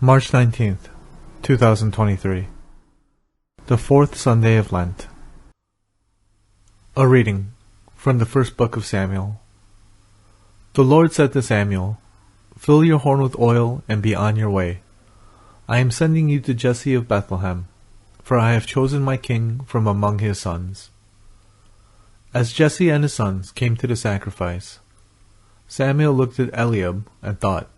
March 19th, 2023. The fourth Sunday of Lent. A reading from the first book of Samuel. The Lord said to Samuel, "Fill your horn with oil and be on your way. I am sending you to Jesse of Bethlehem, for I have chosen my king from among his sons." As Jesse and his sons came to the sacrifice, Samuel looked at Eliab and thought,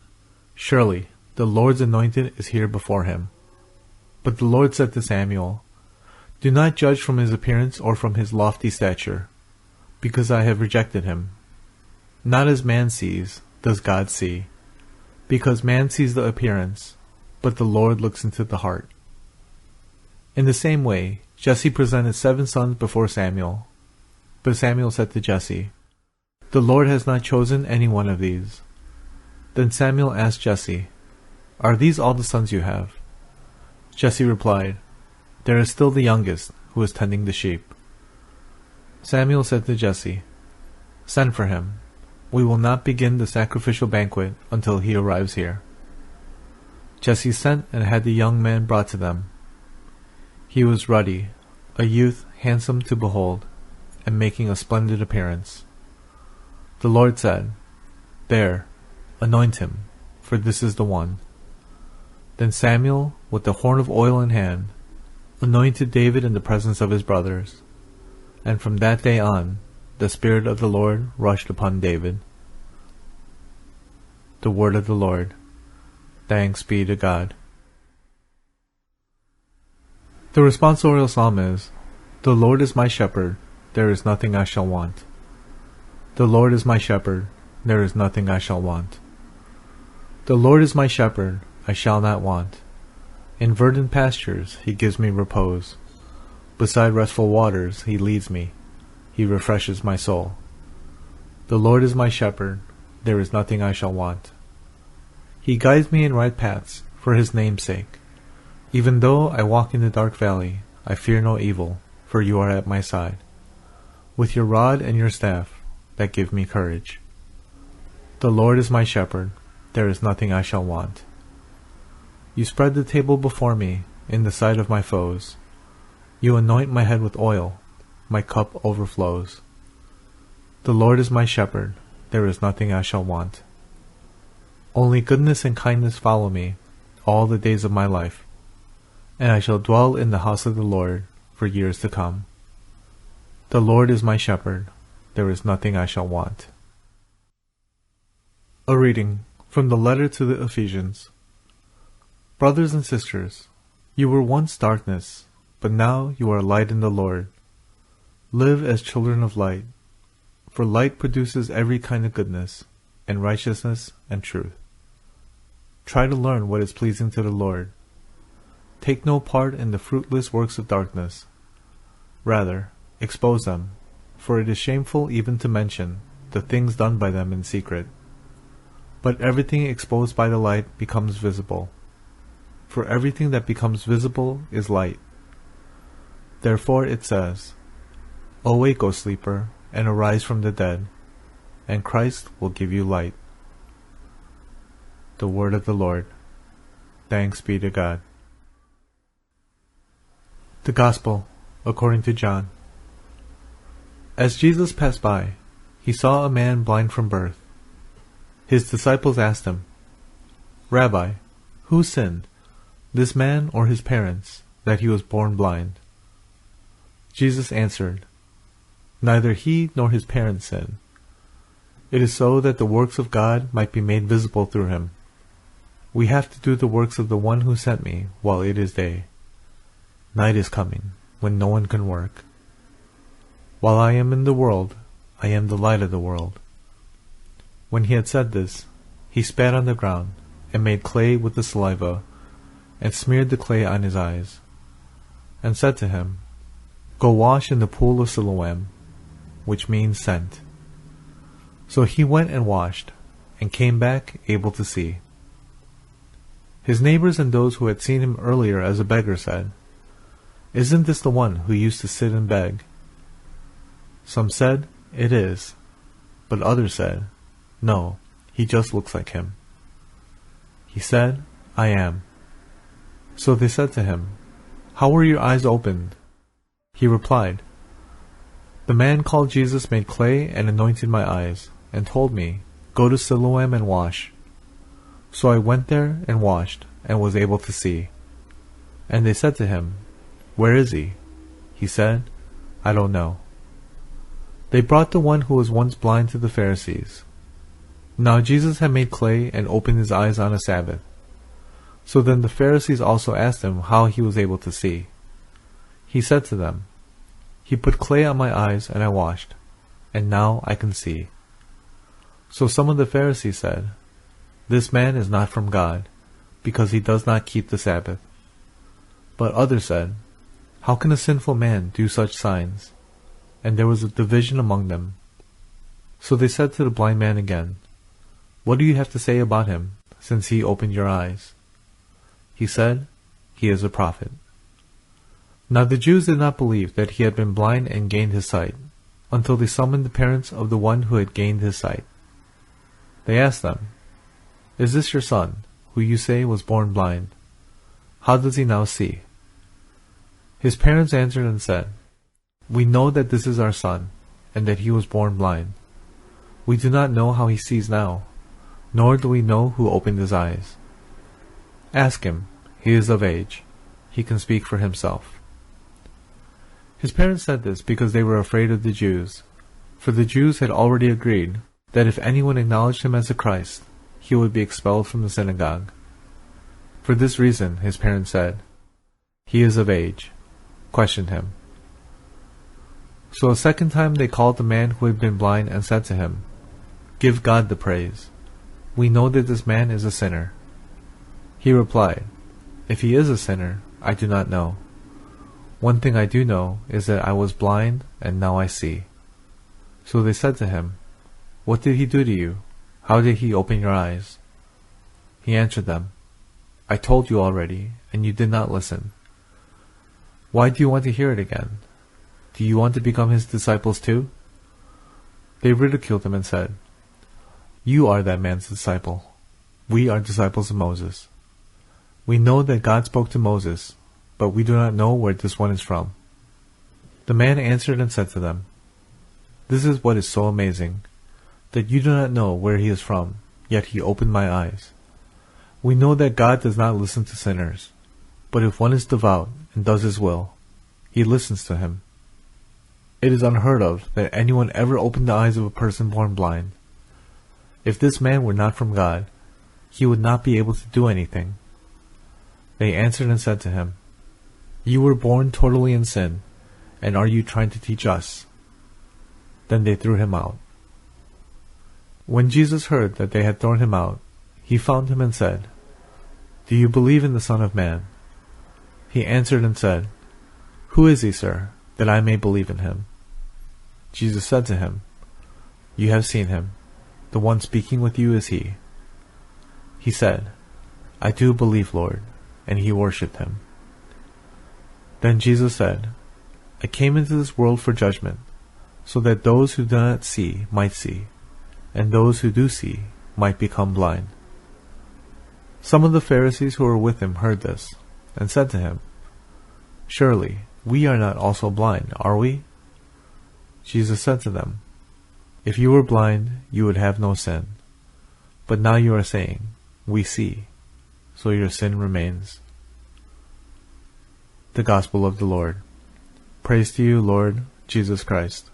"Surely the Lord's anointed is here before him." But the Lord said to Samuel, "Do not judge from his appearance or from his lofty stature, because I have rejected him. Not as man sees, does God see, because man sees the appearance, but the Lord looks into the heart." In the same way, Jesse presented 7 sons before Samuel. But Samuel said to Jesse, "The Lord has not chosen any one of these." Then Samuel asked Jesse, "Are these all the sons you have?" Jesse replied, "There is still the youngest, who is tending the sheep." Samuel said to Jesse, "Send for him. We will not begin the sacrificial banquet until he arrives here." Jesse sent and had the young man brought to them. He was ruddy, a youth handsome to behold, and making a splendid appearance. The Lord said, "There, anoint him, for this is the one." Then Samuel, with the horn of oil in hand, anointed David in the presence of his brothers. And from that day on, the Spirit of the Lord rushed upon David. The word of the Lord. Thanks be to God. The responsorial psalm is, "The Lord is my shepherd, there is nothing I shall want. The Lord is my shepherd, there is nothing I shall want. The Lord is my shepherd, I shall not want. In verdant pastures he gives me repose. Beside restful waters he leads me. He refreshes my soul. The Lord is my shepherd, there is nothing I shall want. He guides me in right paths for his name's sake. Even though I walk in the dark valley, I fear no evil, for you are at my side. With your rod and your staff, that give me courage. The Lord is my shepherd, there is nothing I shall want. You spread the table before me in the sight of my foes. You anoint my head with oil, my cup overflows. The Lord is my shepherd, there is nothing I shall want. Only goodness and kindness follow me all the days of my life, and I shall dwell in the house of the Lord for years to come. The Lord is my shepherd, there is nothing I shall want. A reading from the letter to the Ephesians. Brothers and sisters, you were once darkness, but now you are light in the Lord. Live as children of light, for light produces every kind of goodness, and righteousness and truth. Try to learn what is pleasing to the Lord. Take no part in the fruitless works of darkness. Rather, expose them, for it is shameful even to mention the things done by them in secret. But everything exposed by the light becomes visible. For everything that becomes visible is light. Therefore it says, "Awake, O sleeper, and arise from the dead, and Christ will give you light." The word of the Lord. Thanks be to God. The Gospel according to John. As Jesus passed by, he saw a man blind from birth. His disciples asked him, "Rabbi, who sinned, this man or his parents, that he was born blind?" Jesus answered, "Neither he nor his parents sinned. It is so that the works of God might be made visible through him. We have to do the works of the one who sent me while it is day. Night is coming, when no one can work. While I am in the world, I am the light of the world." When he had said this, he spat on the ground, and made clay with the saliva, and smeared the clay on his eyes, and said to him, "Go wash in the pool of Siloam," which means sent. So he went and washed, and came back able to see. His neighbors and those who had seen him earlier as a beggar said, "Isn't this the one who used to sit and beg?" Some said, "It is," but others said, "No, he just looks like him." He said, "I am." So they said to him, "How were your eyes opened?" He replied, "The man called Jesus made clay and anointed my eyes, and told me, 'Go to Siloam and wash.' So I went there and washed, and was able to see." And they said to him, "Where is he?" He said, "I don't know." They brought the one who was once blind to the Pharisees. Now Jesus had made clay and opened his eyes on a Sabbath. So then the Pharisees also asked him how he was able to see. He said to them, "He put clay on my eyes and I washed, and now I can see." So some of the Pharisees said, "This man is not from God, because he does not keep the Sabbath." But others said, "How can a sinful man do such signs?" And there was a division among them. So they said to the blind man again, "What do you have to say about him, since he opened your eyes?" He said, "He is a prophet." Now the Jews did not believe that he had been blind and gained his sight, until they summoned the parents of the one who had gained his sight. They asked them, "Is this your son, who you say was born blind? How does he now see?" His parents answered and said, "We know that this is our son, and that he was born blind. We do not know how he sees now, nor do we know who opened his eyes. Ask him, he is of age. He can speak for himself." His parents said this because they were afraid of the Jews, for the Jews had already agreed that if anyone acknowledged him as the Christ, he would be expelled from the synagogue. For this reason, his parents said, "He is of age. Question him." So a second time they called the man who had been blind and said to him, "Give God the praise. We know that this man is a sinner." He replied, "If he is a sinner, I do not know. One thing I do know is that I was blind and now I see." So they said to him, "What did he do to you? How did he open your eyes?" He answered them, "I told you already, and you did not listen. Why do you want to hear it again? Do you want to become his disciples too?" They ridiculed him and said, "You are that man's disciple. We are disciples of Moses. We know that God spoke to Moses, but we do not know where this one is from." The man answered and said to them, "This is what is so amazing, that you do not know where he is from, yet he opened my eyes. We know that God does not listen to sinners, but if one is devout and does his will, he listens to him. It is unheard of that anyone ever opened the eyes of a person born blind. If this man were not from God, he would not be able to do anything." They answered and said to him, "You were born totally in sin, and are you trying to teach us?" Then they threw him out. When Jesus heard that they had thrown him out, he found him and said, "Do you believe in the Son of Man?" He answered and said, "Who is he, sir, that I may believe in him?" Jesus said to him, "You have seen him. The one speaking with you is he." He said, "I do believe, Lord," and he worshipped him. Then Jesus said, "I came into this world for judgment, so that those who do not see might see, and those who do see might become blind." Some of the Pharisees who were with him heard this, and said to him, "Surely we are not also blind, are we?" Jesus said to them, "If you were blind, you would have no sin. But now you are saying, 'We see,' so your sin remains." The Gospel of the Lord. Praise to you, Lord Jesus Christ.